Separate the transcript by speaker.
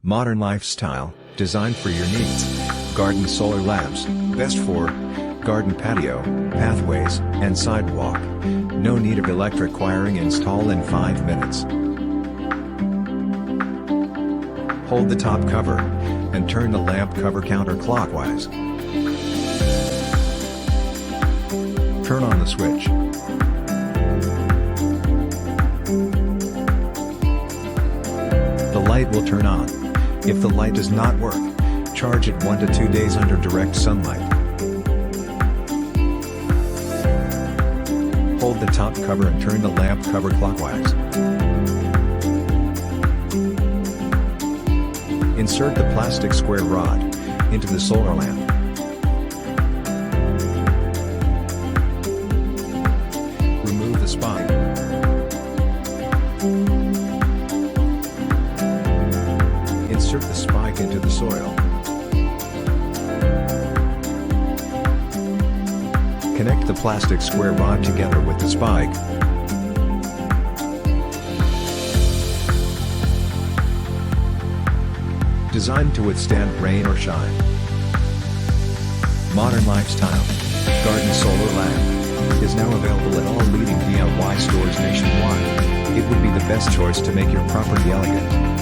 Speaker 1: Modern lifestyle, designed for your needs. Garden solar lamps, best for garden patio, pathways, and sidewalk. No need of electric wiring, install in 5 minutes. Hold the top cover, and turn the lamp cover counterclockwise. Turn on the switch. The light will turn on. If the light does not work, charge it 1 to 2 days under direct sunlight. Hold the top cover and turn the lamp cover clockwise. Insert the plastic square rod into the solar lamp. Remove the spine. Insert the spike into the soil. Connect the plastic square rod together with the spike. Designed to withstand rain or shine. Modern lifestyle garden solar lamp is now available at all leading DIY stores nationwide. It would be the best choice to make your property elegant.